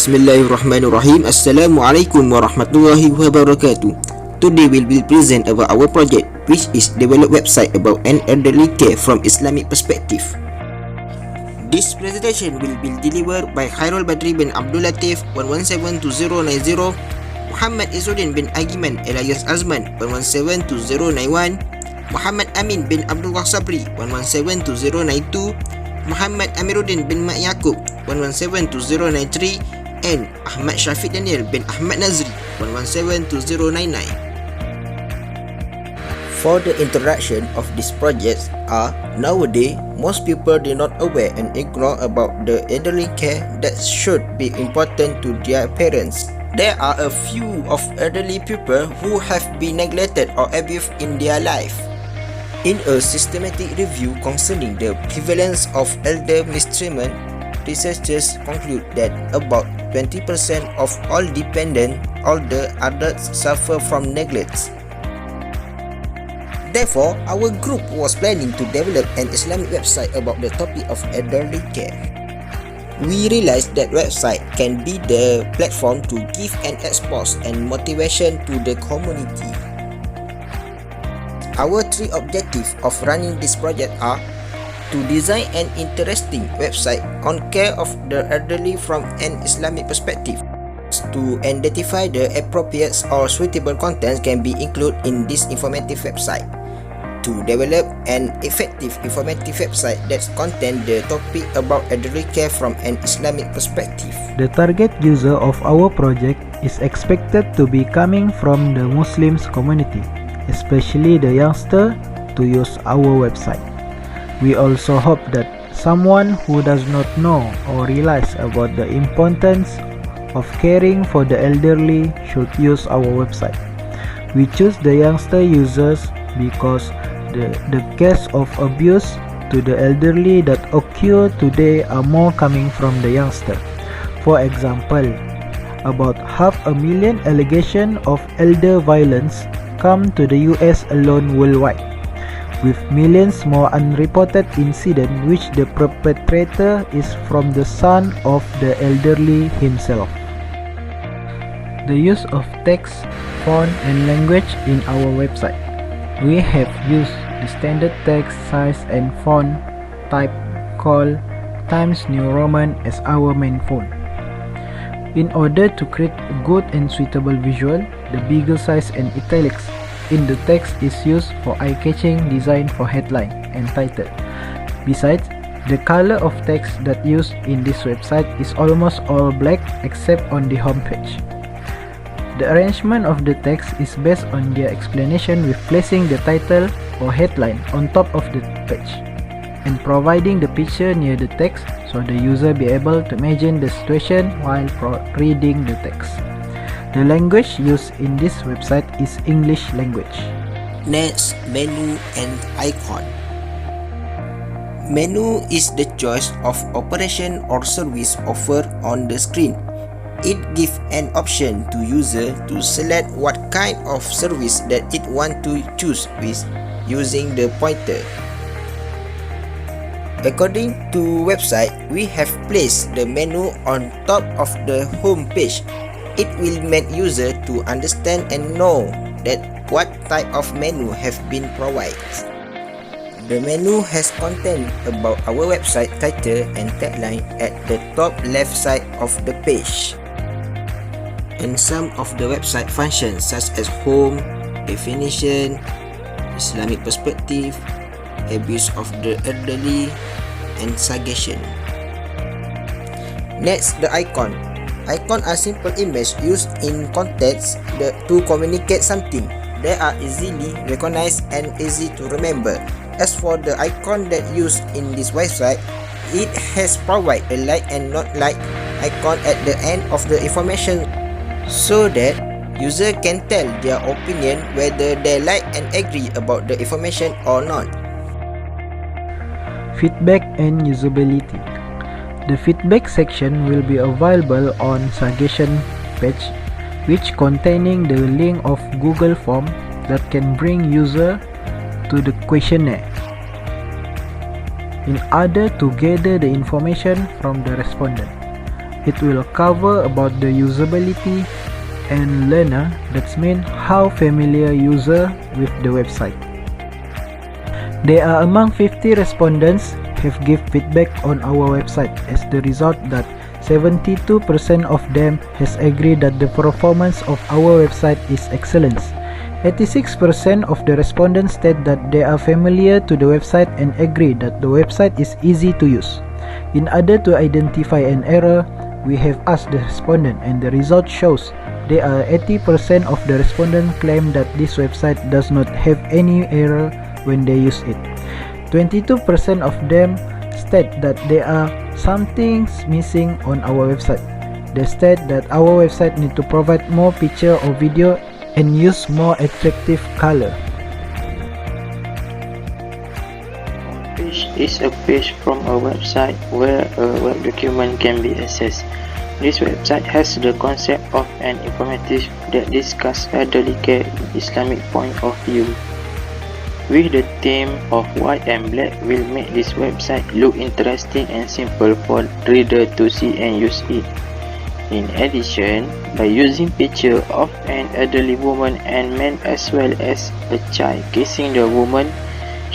Bismillahirrahmanirrahim. Assalamualaikum warahmatullahi wabarakatuh. Today we will present about our project, which is develop website about an elderly care from Islamic perspective. This presentation will be delivered by Khairul Badri bin Abdul Latif 1172090, Muhammad Izzuddin bin Agiman alias Azman 1172091, Muhammad Amin bin Abdullah Sabri 1172092, Muhammad Amiruddin bin Mak Yaakob 1172093, and Ahmad Syafiq Daniel bin Ahmad Nazri 1172099. For the introduction of these projects nowadays most people do not aware and ignore about the elderly care that should be important to their parents. There are a few of elderly people who have been neglected or abused in their life. In a systematic review concerning the prevalence of elder mistreatment, researchers conclude that about 20% of all dependent older adults suffer from neglect. Therefore, our group was planning to develop an Islamic website about the topic of elderly care. We realized that website can be the platform to give an expose and motivation to the community. Our three objectives of running this project are to design an interesting website on care of the elderly from an Islamic perspective, to identify the appropriate or suitable contents can be included in this informative website, to develop an effective informative website that contains the topic about elderly care from an Islamic perspective. The target user of our project is expected to be coming from the Muslims community, especially the youngster, to use our website. We also hope that someone who does not know or realize about the importance of caring for the elderly should use our website. We choose the youngster users because the case of abuse to the elderly that occur today are more coming from the youngster. For example, about 500,000 allegations of elder violence come to the US alone worldwide, with millions more unreported incidents which the perpetrator is from the son of the elderly himself. The use of text, font and language in our website. We have used the standard text size and font type called Times New Roman as our main font. In order to create a good and suitable visual, the bigger size and italics in the text is used for eye-catching design for headline and title. Besides, the color of text that used in this website is almost all black except on the homepage. The arrangement of the text is based on their explanation with placing the title or headline on top of the page and providing the picture near the text so the user be able to imagine the situation while reading the text. The language used in this website is English language. Next, menu and icon. Menu is the choice of operation or service offered on the screen. It gives an option to user to select what kind of service that it want to choose with using the pointer. According to website, we have placed the menu on top of the home page. It will make user to understand and know that what type of menu have been provided. The menu has content about our website title and tagline at the top left side of the page. And some of the website functions such as home, definition, Islamic perspective, abuse of the elderly, and suggestion. Next, the icon. Icons are simple images used in context to communicate something. They are easily recognized and easy to remember. As for the icon that used in this website, it has provided a like and not like icon at the end of the information so that user can tell their opinion whether they like and agree about the information or not. Feedback and usability. The feedback section will be available on suggestion page, which containing the link of Google form that can bring user to the questionnaire in order to gather the information from the respondent. It will cover about the usability and learner, that's mean how familiar user with the website. There are among 50 respondents have give feedback on our website. As the result that 72% of them has agreed that the performance of our website is excellent. 86% of the respondents state that they are familiar to the website and agree that the website is easy to use. In order to identify an error, we have asked the respondent and the result shows there are 80% of the respondents claim that this website does not have any error when they use it. 22% of them state that there are some things missing on our website. They state that our website need to provide more picture or video and use more attractive color. Page is a page from a website where a web document can be accessed. This website has the concept of an informative that discusses elderly care in Islamic point of view. With the theme of white and black will make this website look interesting and simple for reader to see and use it. In addition, by using picture of an elderly woman and man as well as a child kissing the woman,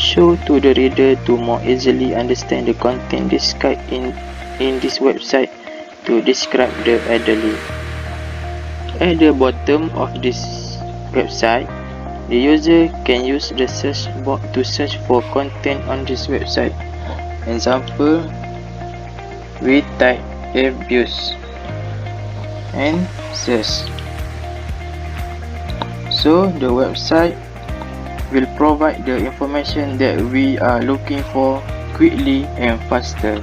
show to the reader to more easily understand the content described in this website to describe the elderly. At the bottom of this website, the user can use the search box to search for content on this website. Example, we type abuse and search. So the website will provide the information that we are looking for quickly and faster.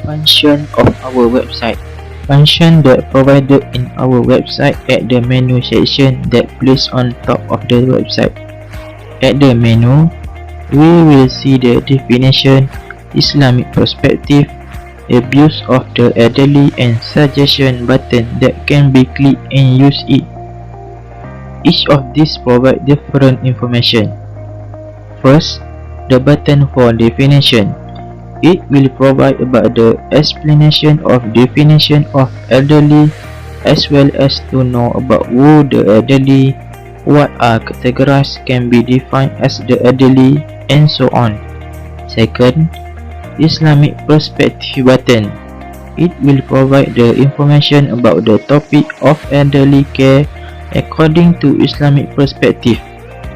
Function of our website. Function that provided in our website at the menu section that placed on top of the website. At the menu, we will see the definition, Islamic perspective, abuse of the elderly and suggestion button that can be clicked and use it. Each of these provide different information. First, the button for definition. It will provide about the explanation of definition of elderly as well as to know about who the elderly, what are categories can be defined as the elderly, and so on. Second, Islamic perspective button. It will provide the information about the topic of elderly care according to Islamic perspective.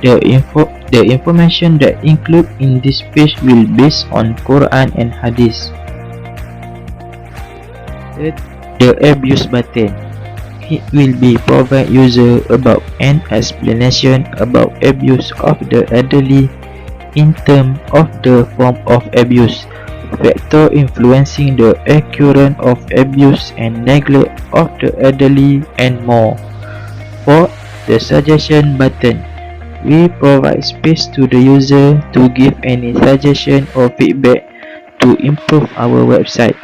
The information that included in this page will based on Quran and Hadith. Third, the abuse button. It will be provide user about an explanation about abuse of the elderly in terms of the form of abuse, factor influencing the occurrence of abuse and neglect of the elderly, and more. For the suggestion button, we provide space to the user to give any suggestion or feedback to improve our website.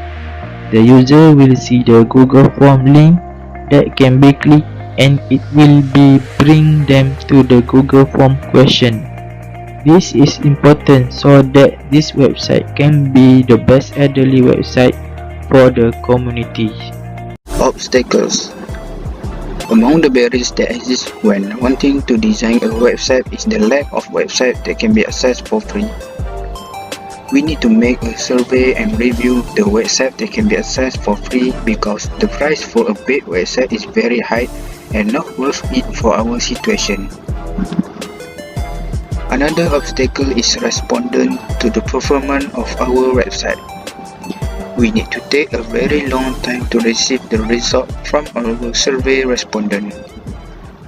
The user will see the Google Form link that can be clicked and it will be bring them to the Google Form question. This is important so that this website can be the best elderly website for the community. Obstacles. Among the barriers that exist when wanting to design a website is the lack of website that can be accessed for free. We need to make a survey and review the website that can be accessed for free because the price for a paid website is very high and not worth it for our situation. Another obstacle is respondent to the performance of our website. We need to take a very long time to receive the result from our survey respondent.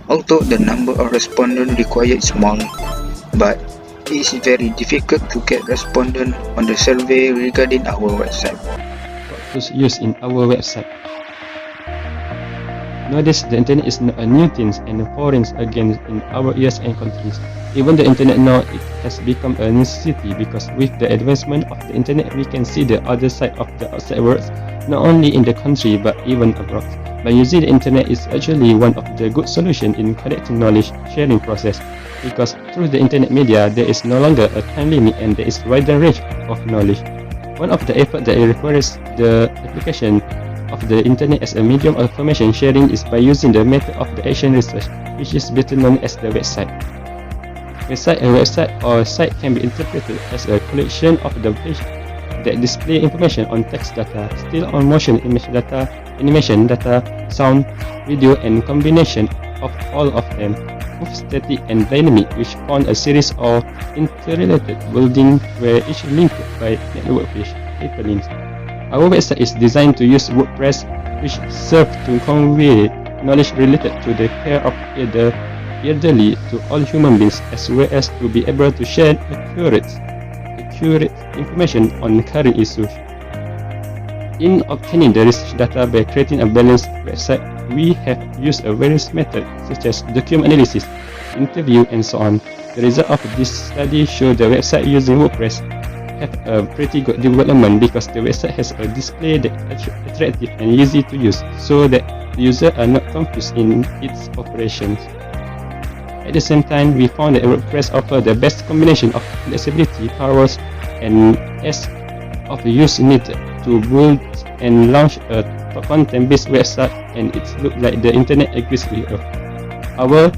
Although the number of respondents required is small, but it is very difficult to get respondents on the survey regarding our website. What to use in our website? Nowadays, the internet is not a new thing and foreign again in our years and countries. Even the internet now it has become a necessity because with the advancement of the internet, we can see the other side of the outside world, not only in the country but even abroad. By using the internet is actually one of the good solutions in collecting knowledge sharing process, because through the internet media there is no longer a time limit and there is wider range of knowledge. One of the efforts that requires the application of the internet as a medium of information sharing is by using the method of the action research, which is better known as the website. A website or site can be interpreted as a collection of the page that display information on text data, still on motion image data, animation data, sound, video, and combination of all of them, both static and dynamic, which form a series of interrelated buildings where each linked by network page hyperlinks. Our website is designed to use WordPress, which serves to convey knowledge related to the care of the elderly to all human beings, as well as to be able to share accurate information on current issues. In obtaining the research data by creating a balanced website, we have used a various methods such as document analysis, interview, and so on. The result of this study shows the website using WordPress have a pretty good development because the website has a display that is attractive and easy to use, so that the users are not confused in its operations. At the same time, we found that WordPress offers the best combination of flexibility, powers, and ease of use needed to build and launch a content-based website, and it looks like the internet agrees with us. Our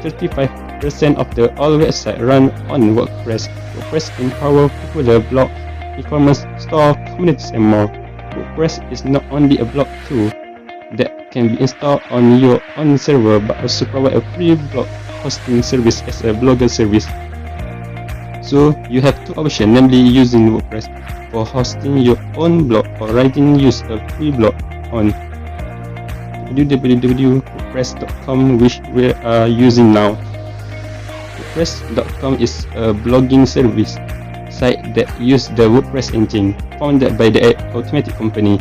35% of the all websites run on WordPress. WordPress empowers popular blog, e-commerce, store, communities, and more. WordPress is not only a blog tool that can be installed on your own server, but also provide a free blog hosting service as a blogger service. So you have two options, namely using WordPress for hosting your own blog or writing use a free blog on www.wordpress.com, which we are using now. WordPress.com is a blogging service site that uses the WordPress engine founded by the Automatic company.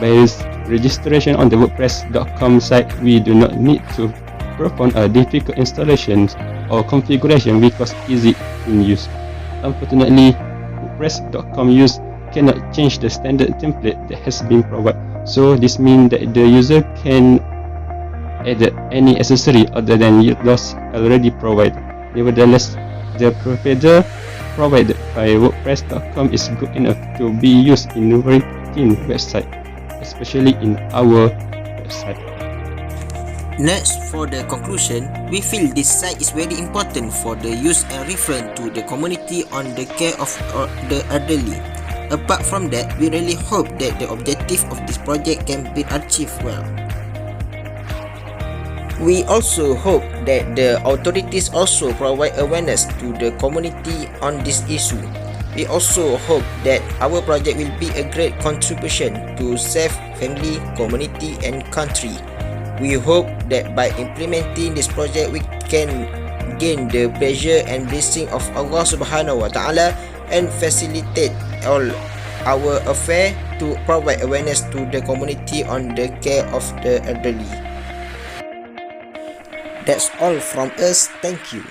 By registration on the WordPress.com site, we do not need to perform a difficult installation or configuration because easy in use. Unfortunately, WordPress.com use cannot change the standard template that has been provided, so this means that the user can add any accessory other than those already provided. Nevertheless, the provider provided by WordPress.com is good enough to be used in writing website, especially in our website. Next, for the conclusion, we feel this site is very important for the use and reference to the community on the care of the elderly. Apart from that, we really hope that the objective of this project can be achieved well. We also hope that the authorities also provide awareness to the community on this issue. We also hope that our project will be a great contribution to save family, community, and country. We hope that by implementing this project, we can gain the pleasure and blessing of Allah Subhanahu wa Ta'ala and facilitate all our affairs to provide awareness to the community on the care of the elderly. That's all from us. Thank you.